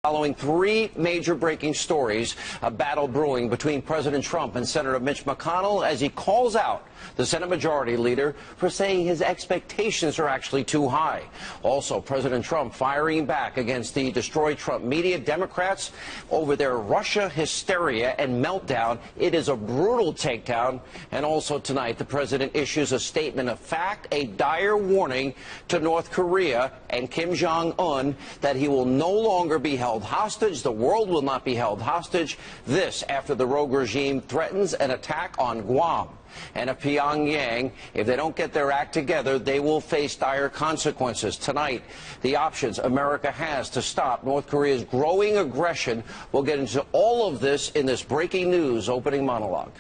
Following three major breaking stories, a battle brewing between President Trump and Senator Mitch McConnell as he calls out the Senate Majority Leader for saying his expectations are actually too high. Also, President Trump firing back against the Destroy Trump media, Democrats, over their Russia hysteria and meltdown. It is a brutal takedown. And also tonight, the president issues a statement of fact, a dire warning to North Korea and Kim Jong-un that he will no longer be held hostage. The world will not be held hostage. This after the rogue regime threatens an attack on Guam. And if Pyongyang, if they don't get their act together, they will face dire consequences. Tonight, the options America has to stop North Korea's growing aggression. We'll get into all of this in this breaking news opening monologue.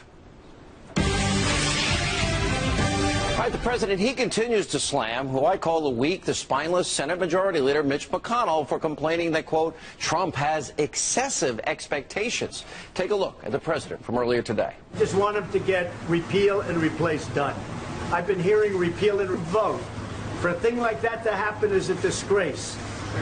All right, the president, he continues to slam who I call the weak, the spineless Senate Majority Leader Mitch McConnell for complaining that, quote, Trump has excessive expectations. Take a look at the president from earlier today. I just want him to get repeal and replace done. I've been hearing repeal and vote. For a thing like that to happen is a disgrace.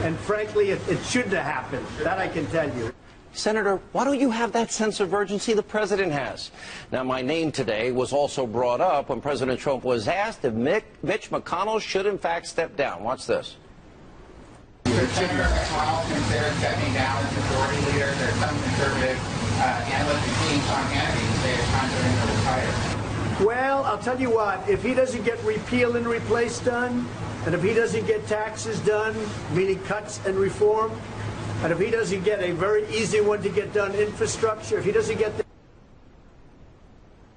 And frankly, it shouldn't have happened. That I can tell you. Senator, why don't you have that sense of urgency the president has? Now, my name today was also brought up when President Trump was asked if Mitch McConnell should, in fact, step down. Watch this. Should Senator McConnell consider stepping down as majority leader? There's some conservative analysts, including Hannity, who say it's time for him to retire. Well, I'll tell you what, if he doesn't get repeal and replace done, and if he doesn't get taxes done, meaning cuts and reform, and if he doesn't get a very easy one to get done, infrastructure, if he doesn't get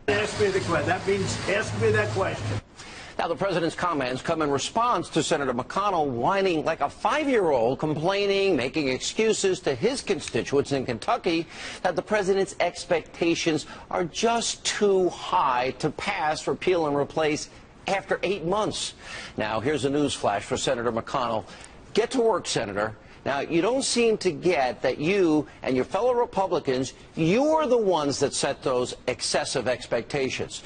ask me the question. That means ask me that question. Now, the president's comments come in response to Senator McConnell whining like a 5-year-old, complaining, making excuses to his constituents in Kentucky that the president's expectations are just too high to pass repeal and replace after 8 months. Now, here's a news flash for Senator McConnell. Get to work, Senator. Now, you don't seem to get that you and your fellow Republicans, you're the ones that set those excessive expectations.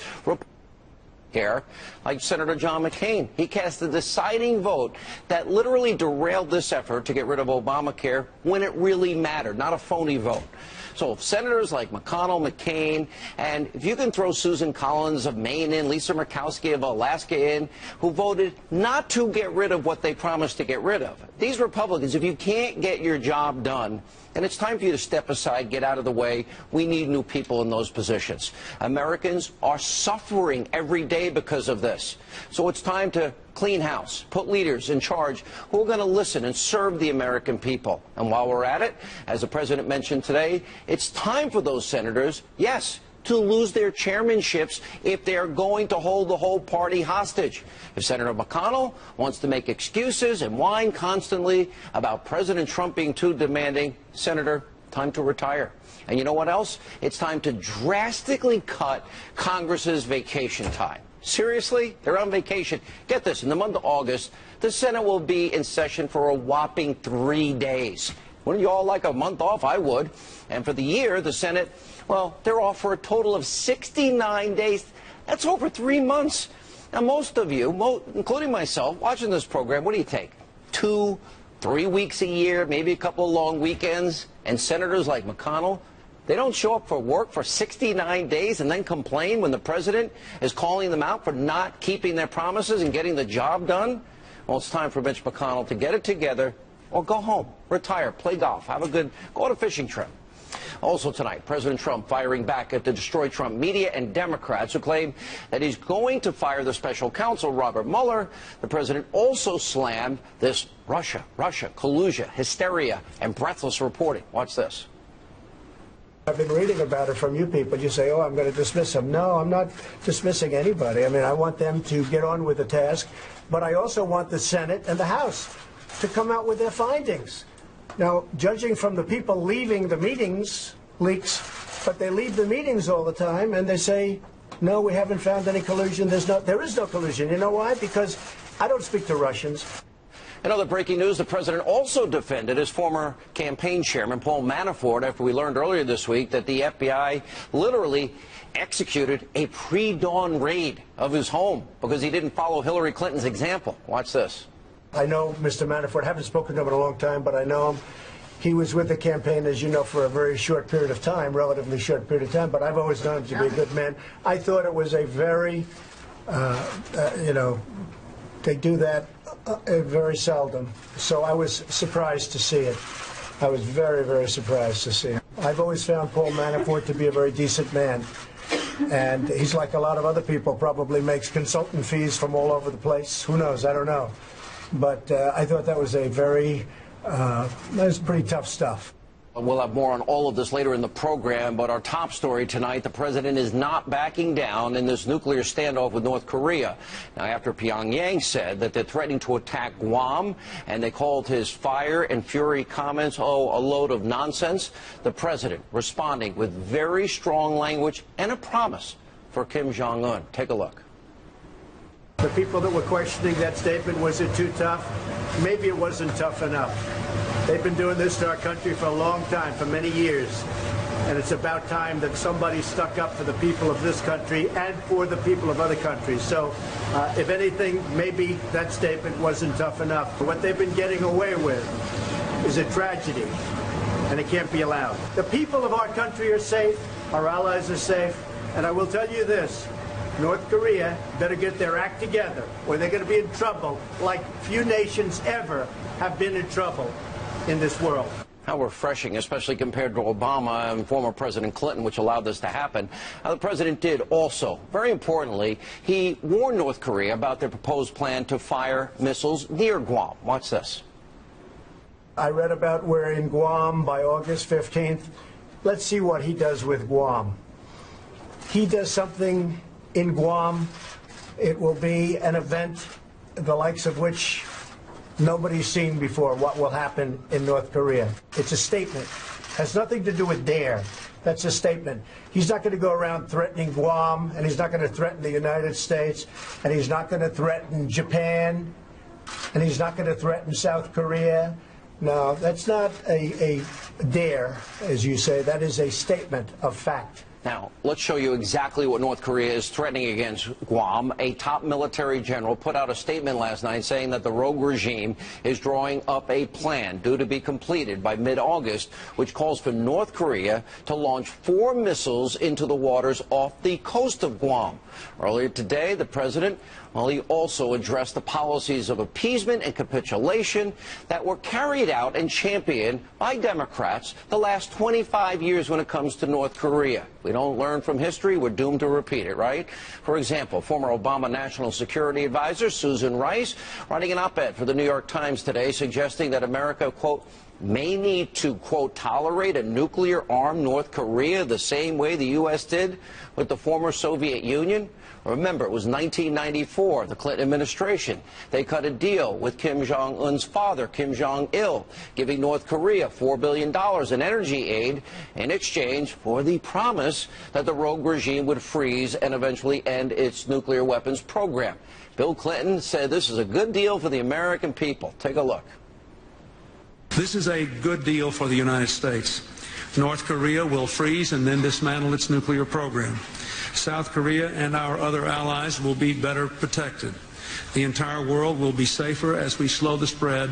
Here, like Senator John McCain, he cast a deciding vote that literally derailed this effort to get rid of Obamacare when it really mattered, not a phony vote. So senators like McConnell, McCain, and if you can throw Susan Collins of Maine in, Lisa Murkowski of Alaska in, who voted not to get rid of what they promised to get rid of. These Republicans, if you can't get your job done, and it's time for you to step aside, get out of the way. We need new people in those positions. Americans are suffering every day because of this. So it's time to clean house, put leaders in charge who are going to listen and serve the American people. And while we're at it, as the president mentioned today, it's time for those senators, yes, to lose their chairmanships if they are going to hold the whole party hostage. If Senator McConnell wants to make excuses and whine constantly about President Trump being too demanding, Senator, time to retire. And you know what else? It's time to drastically cut Congress's vacation time. Seriously? They're on vacation. Get this, in the month of August, the Senate will be in session for a whopping 3 days. Wouldn't you all like a month off? I would. And for the year, the Senate, well, they're off for a total of 69 days. That's over 3 months. Now, most of you, including myself, watching this program, what do you take? 2, 3 weeks a year, maybe a couple of long weekends. And senators like McConnell, they don't show up for work for 69 days and then complain when the president is calling them out for not keeping their promises and getting the job done? Well, it's time for Mitch McConnell to get it together or go home, retire, play golf, have a good, go on a fishing trip. Also tonight, President Trump firing back at the Destroy Trump media and Democrats who claim that he's going to fire the special counsel, Robert Mueller. The president also slammed this Russia, collusion, hysteria, and breathless reporting. Watch this. I've been reading about it from you people. You say, oh, I'm going to dismiss them. No, I'm not dismissing anybody. I mean, I want them to get on with the task, but I also want the Senate and the House to come out with their findings. Now, judging from the people leaving the meetings, leaks, but they leave the meetings all the time and they say, no, we haven't found any collusion. There is no collusion. You know why? Because I don't speak to Russians. In other breaking news, the president also defended his former campaign chairman, Paul Manafort, after we learned earlier this week that the FBI literally executed a pre-dawn raid of his home because he didn't follow Hillary Clinton's example. Watch this. I know Mr. Manafort. I haven't spoken to him in a long time, but I know him. He was with the campaign, as you know, for a very short period of time, relatively short period of time, but I've always known him to be a good man. I thought it was a very, they do that very seldom. So I was surprised to see it. I was very, very surprised to see it. I've always found Paul Manafort to be a very decent man. And he's like a lot of other people, probably makes consultant fees from all over the place. Who knows? I don't know. But I thought that was a very, that was pretty tough stuff. We'll have more on all of this later in the program, but our top story tonight, the president is not backing down in this nuclear standoff with North Korea. Now, after Pyongyang said that they're threatening to attack Guam, and they called his fire and fury comments, a load of nonsense, the president responding with very strong language and a promise for Kim Jong-un. Take a look. The people that were questioning that statement, was it too tough? Maybe it wasn't tough enough. They've been doing this to our country for a long time, for many years. And it's about time that somebody stuck up for the people of this country and for the people of other countries. So, if anything, maybe that statement wasn't tough enough. What they've been getting away with is a tragedy, and it can't be allowed. The people of our country are safe, our allies are safe, and I will tell you this. North Korea better get their act together, or they're going to be in trouble like few nations ever have been in trouble in this world. How refreshing, especially compared to Obama and former President Clinton, which allowed this to happen. The president did also, very importantly, he warned North Korea about their proposed plan to fire missiles near Guam. Watch this. I read about we're in Guam by August 15th. Let's see what he does with Guam. He does something in Guam, it will be an event the likes of which nobody's seen before, what will happen in North Korea. It's a statement. Has nothing to do with dare. That's a statement. He's not going to go around threatening Guam, and he's not going to threaten the United States, and he's not going to threaten Japan, and he's not going to threaten South Korea. No, that's not a dare, as you say. That is a statement of fact. Now, let's show you exactly what North Korea is threatening against Guam. A top military general put out a statement last night saying that the rogue regime is drawing up a plan due to be completed by mid-August, which calls for North Korea to launch 4 missiles into the waters off the coast of Guam. Earlier today, the president, he also addressed the policies of appeasement and capitulation that were carried out and championed by Democrats the last 25 years when it comes to North Korea. We don't learn from history, we're doomed to repeat it, right? For example, former Obama National Security Advisor Susan Rice writing an op-ed for the New York Times today suggesting that America, quote, may need to, quote, tolerate a nuclear-armed North Korea the same way the U.S. did with the former Soviet Union. Remember, it was 1994, the Clinton administration. They cut a deal with Kim Jong-un's father, Kim Jong-il, giving North Korea $4 billion in energy aid in exchange for the promise that the rogue regime would freeze and eventually end its nuclear weapons program. Bill Clinton said this is a good deal for the American people. Take a look. This is a good deal for the United States. North Korea will freeze and then dismantle its nuclear program. South Korea and our other allies will be better protected. The entire world will be safer as we slow the spread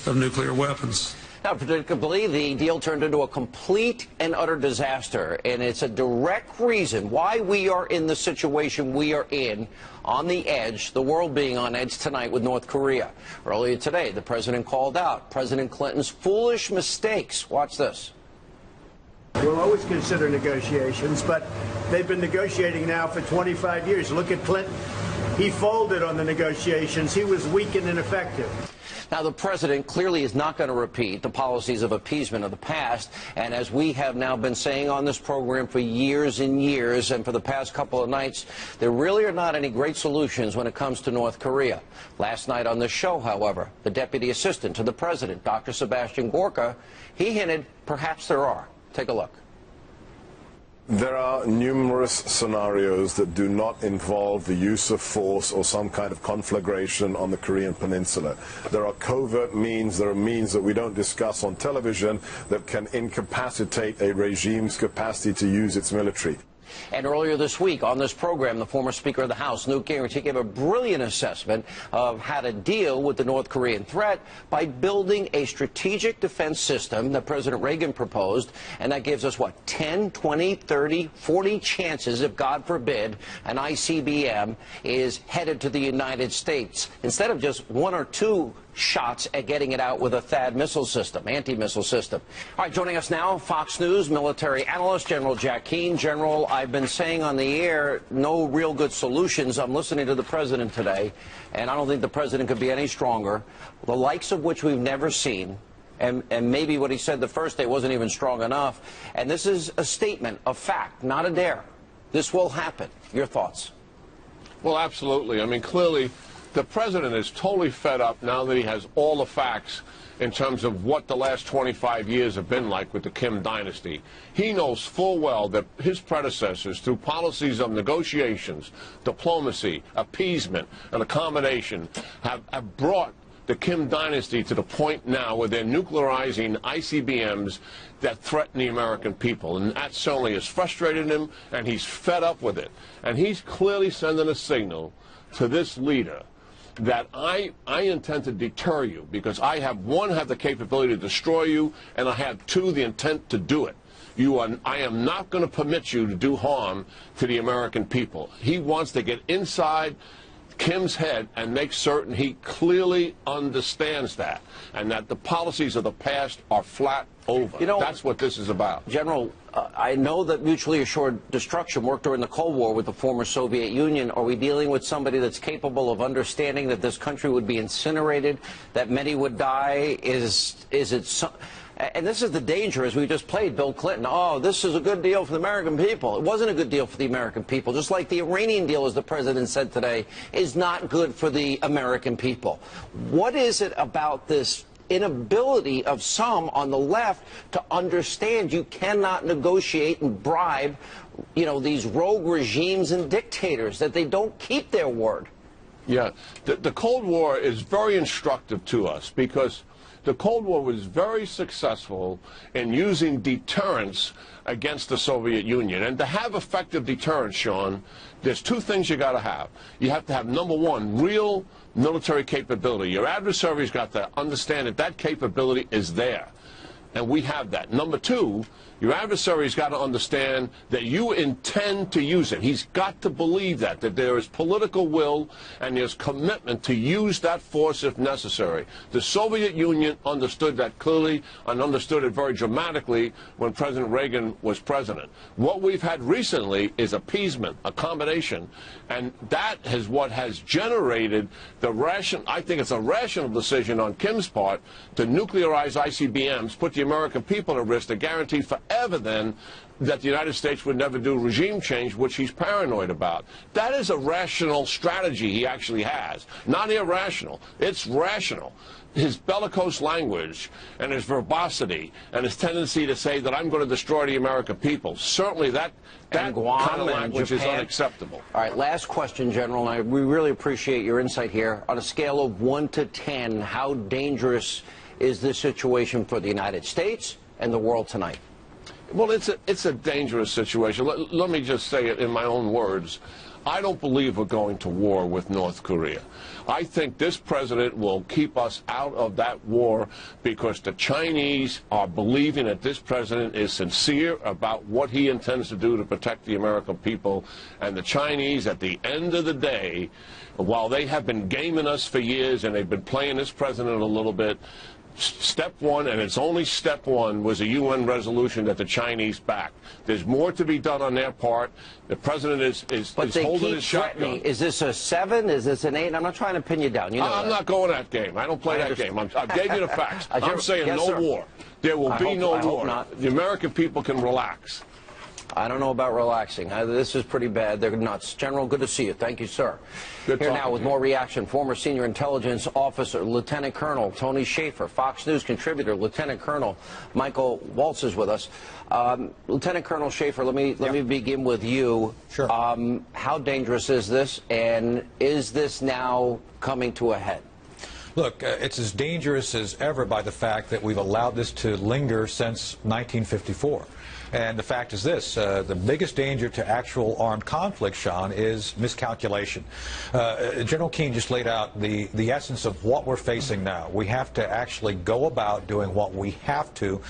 of nuclear weapons. Now, predictably, the deal turned into a complete and utter disaster, and it's a direct reason why we are in the situation we are in, on the edge, the world being on edge tonight with North Korea. Earlier today, the president called out President Clinton's foolish mistakes. Watch this. We'll always consider negotiations, but they've been negotiating now for 25 years. Look at Clinton. He folded on the negotiations. He was weak and ineffective. Now, the president clearly is not going to repeat the policies of appeasement of the past, and as we have now been saying on this program for years and years, and for the past couple of nights, there really are not any great solutions when it comes to North Korea. Last night on this show, however, the deputy assistant to the president, Dr. Sebastian Gorka, he hinted perhaps there are. Take a look. There are numerous scenarios that do not involve the use of force or some kind of conflagration on the Korean Peninsula. There are covert means, there are means that we don't discuss on television that can incapacitate a regime's capacity to use its military. And earlier this week on this program, the former Speaker of the House, Newt Gingrich, gave a brilliant assessment of how to deal with the North Korean threat by building a strategic defense system that President Reagan proposed, and that gives us, what, 10, 20, 30, 40 chances if, God forbid, an ICBM is headed to the United States, instead of just one or two shots at getting it out with a THAAD missile system, anti-missile system. All right, joining us now, Fox News military analyst General Jack Keane. General, I've been saying on the air, no real good solutions. I'm listening to the president today, and I don't think the president could be any stronger, the likes of which we've never seen. And maybe what he said the first day wasn't even strong enough. And this is a statement of fact, not a dare. This will happen. Your thoughts? Well, absolutely. I mean, clearly, the president is totally fed up now that he has all the facts in terms of what the last 25 years have been like with the Kim dynasty. He knows full well that his predecessors, through policies of negotiations, diplomacy, appeasement, and accommodation, have brought the Kim dynasty to the point now where they're nuclearizing ICBMs that threaten the American people. And that certainly has frustrated him, and he's fed up with it. And he's clearly sending a signal to this leader that I intend to deter you because I have, one, have the capability to destroy you, and I have, two, the intent to do it. I am not going to permit you to do harm to the American people. He wants to get inside Kim's head and make certain he clearly understands that, and that the policies of the past are flat over. You know, that's what this is about. General, I know that mutually assured destruction worked during the Cold War with the former Soviet Union. Are we dealing with somebody that's capable of understanding that this country would be incinerated, that many would die? And this is the danger, as we just played Bill Clinton. Oh, this is a good deal for the American people. It wasn't a good deal for the American people. Just like the Iranian deal, as the president said today, is not good for the American people. What is it about this inability of some on the left to understand you cannot negotiate and bribe, these rogue regimes and dictators, that they don't keep their word? Yeah, the Cold War is very instructive to us because the Cold War was very successful in using deterrence against the Soviet Union. And to have effective deterrence, Sean, there's two things you got to have. You have to have, number one, real military capability. Your adversary's got to understand that that capability is there. And we have that. Number two, your adversary's got to understand that you intend to use it. He's got to believe that there is political will and there's commitment to use that force if necessary. The Soviet Union understood that clearly and understood it very dramatically when President Reagan was president. What we've had recently is appeasement, accommodation, and that is what has generated I think it's a rational decision on Kim's part to nuclearize ICBMs, put the American people at risk, to guarantee forever then that the United States would never do regime change, which he's paranoid about. That is a rational strategy he actually has. Not irrational. It's rational. His bellicose language and his verbosity and his tendency to say that I'm going to destroy the American people, certainly that kind of language is unacceptable. All right, last question, General, and we really appreciate your insight here. On a scale of 1 to 10, how dangerous is this situation for the United States and the world tonight? Well, it's a dangerous situation. Let me just say it in my own words. I don't believe we're going to war with North Korea. I think this president will keep us out of that war because the Chinese are believing that this president is sincere about what he intends to do to protect the American people. And the Chinese, at the end of the day, while they have been gaming us for years and they've been playing this president a little bit, step one, and it's only step one, was a UN resolution that the Chinese backed. There's more to be done on their part. The president is holding his shotgun. Is this a 7? Is this an 8? I'm not trying to pin you down. You know I'm not going that game. I don't play that game. I gave you the facts. I'm saying no war. There will be no war. The American people can relax. I don't know about relaxing. This is pretty bad. They're nuts. General, good to see you. Thank you, sir. Good Here now with more reaction, former senior intelligence officer, Lieutenant Colonel Tony Shaffer, Fox News contributor, Lieutenant Colonel Michael Waltz is with us. Lieutenant Colonel Shaffer, let me begin with you. Sure. How dangerous is this, and is this now coming to a head? Look, it's as dangerous as ever by the fact that we've allowed this to linger since 1954. And the fact is this, the biggest danger to actual armed conflict, Sean, is miscalculation. General Keane just laid out the essence of what we're facing now. We have to actually go about doing what we have to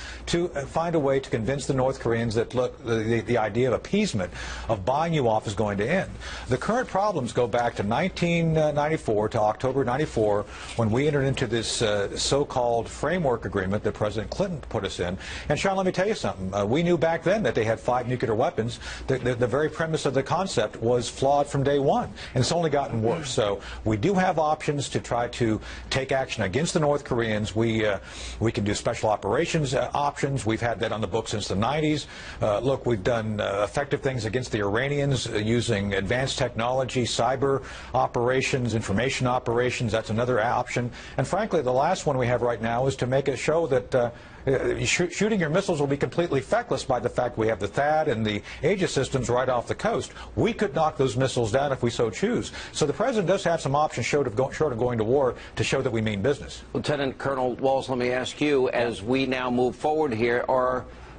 find a way to convince the North Koreans that, look, the idea of appeasement, of buying you off, is going to end. The current problems go back to 1994, to October 94, when we entered into this so-called framework agreement that President Clinton put us in. And, Sean, let me tell you something. We knew back then that they had 5 nuclear weapons. The very premise of the concept was flawed from day one, and it's only gotten worse. So we do have options to try to take action against the North Koreans. We can do special operations options. We've had that on the books since the 90s. Look, we've done effective things against the Iranians using advanced technology, cyber operations, information operations. That's another option. And frankly, the last one we have right now is to make it show that shooting your missiles will be completely feckless by the fact we have the THAAD and the Aegis systems right off the coast. We could knock those missiles down if we so choose. So the President does have some options short of going to war to show that we mean business. Lieutenant Colonel Walls, let me ask you, as we now move forward here,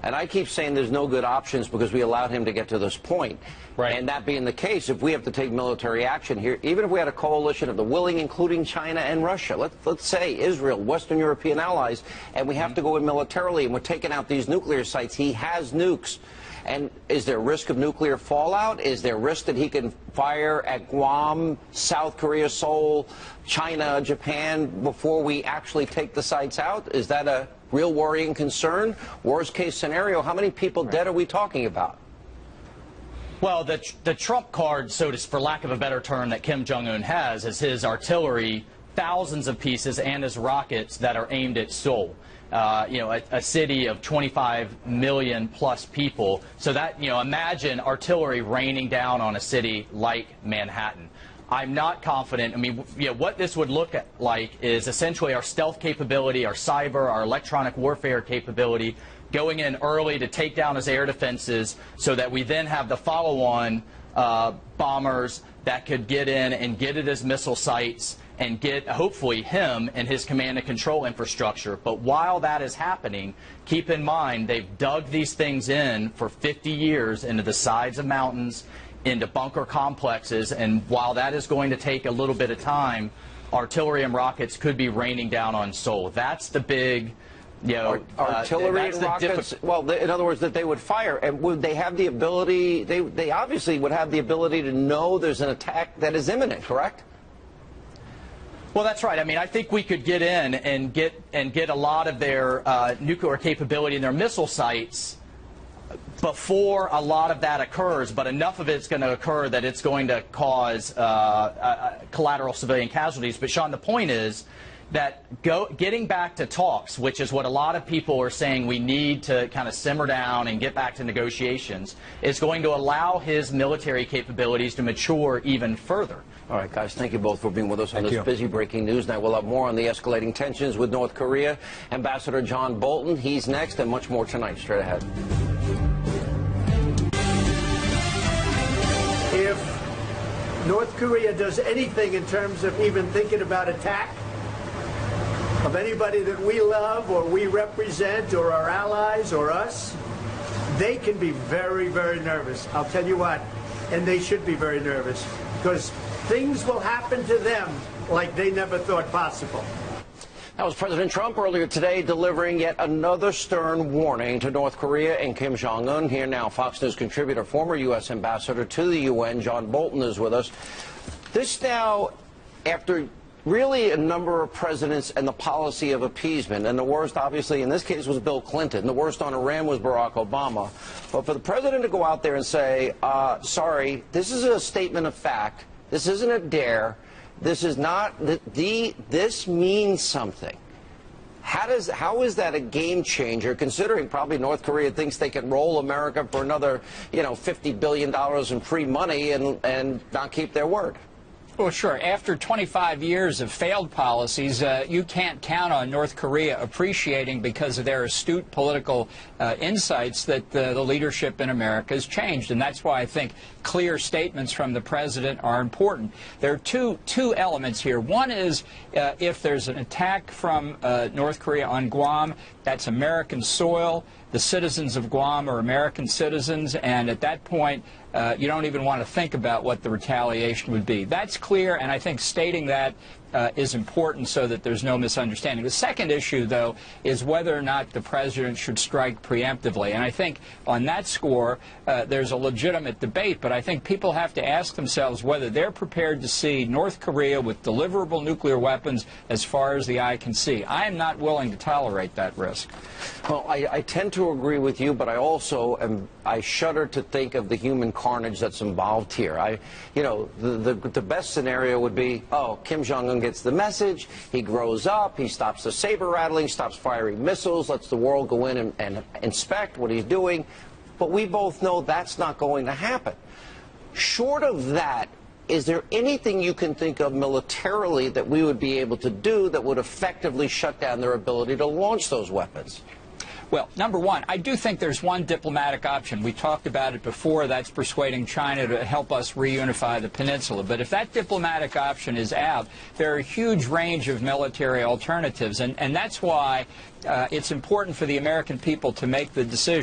and I keep saying there's no good options because we allowed him to get to this point. Right. And that being the case, if we have to take military action here, even if we had a coalition of the willing, including China and Russia, let's say Israel, Western European allies, and we have to go in militarily and we're taking out these nuclear sites, he has nukes. And is there risk of nuclear fallout? Is there risk that he can fire at Guam, South Korea, Seoul, China, Japan before we actually take the sites out? Is that a real worrying concern? Worst case scenario, how many people dead are we talking about? Well, the trump card, for lack of a better term, that Kim Jong-un has is his artillery, thousands of pieces, and his rockets that are aimed at Seoul. A city of 25 million plus people. So that, imagine artillery raining down on a city like Manhattan. I'm not confident. I mean, what this would look like is essentially our stealth capability, our cyber, our electronic warfare capability, going in early to take down his air defenses so that we then have the follow-on bombers that could get in and get at his missile sites and get, hopefully, him and his command and control infrastructure. But while that is happening, keep in mind they've dug these things in for 50 years into the sides of mountains, into bunker complexes, and while that is going to take a little bit of time, artillery and rockets could be raining down on Seoul. That's the big... artillery and rockets, well, in other words, that they would fire. And would they have the ability, they obviously would have the ability to know there's an attack that is imminent, correct? Well, that's right. I mean, I think we could get in and get a lot of their nuclear capability in their missile sites before a lot of that occurs, but enough of it's going to occur that it's going to cause collateral civilian casualties. But, Sean, the point is that getting back to talks, which is what a lot of people are saying we need to kind of simmer down and get back to negotiations, is going to allow his military capabilities to mature even further. All right, guys, thank you both for being with us on this busy breaking news. Now we'll have more on the escalating tensions with North Korea. Ambassador John Bolton, he's next, and much more tonight. Straight ahead. If North Korea does anything in terms of even thinking about attack of anybody that we love or we represent or our allies or us, they can be very, very nervous. I'll tell you what, and they should be very nervous because things will happen to them like they never thought possible. That was President Trump earlier today delivering yet another stern warning to North Korea and Kim Jong-un. Here now, Fox News contributor, former U.S. ambassador to the UN, John Bolton, is with us. This now, after really a number of presidents and the policy of appeasement, and the worst, obviously, in this case was Bill Clinton. The worst on Iran was Barack Obama. But for the president to go out there and say, sorry, this is a statement of fact. This isn't a dare. This is not this means something. How is that a game changer, considering probably North Korea thinks they can roll America for another, $50 billion in free money and not keep their word? Well, sure. After 25 years of failed policies, you can't count on North Korea appreciating, because of their astute political insights, that the leadership in America has changed. And that's why I think clear statements from the president are important. There are two elements here. One is if there's an attack from North Korea on Guam, that's American soil. The citizens of Guam are American citizens, and at that point, you don't even want to think about what the retaliation would be. That's clear, and I think stating that is important so that there's no misunderstanding. The second issue, though, is whether or not the president should strike preemptively. And I think on that score, there's a legitimate debate, but I think people have to ask themselves whether they're prepared to see North Korea with deliverable nuclear weapons as far as the eye can see. I am not willing to tolerate that risk. Well, I tend to agree with you, but I also I shudder to think of the human carnage that's involved here. The best scenario would be, oh, Kim Jong-un gets the message, he grows up, he stops the saber rattling, stops firing missiles, lets the world go in and inspect what he's doing. But we both know that's not going to happen. Short of that, is there anything you can think of militarily that we would be able to do that would effectively shut down their ability to launch those weapons? Well, number one, I do think there's one diplomatic option. We talked about it before. That's persuading China to help us reunify the peninsula. But if that diplomatic option is out, there are a huge range of military alternatives. And that's why it's important for the American people to make the decision.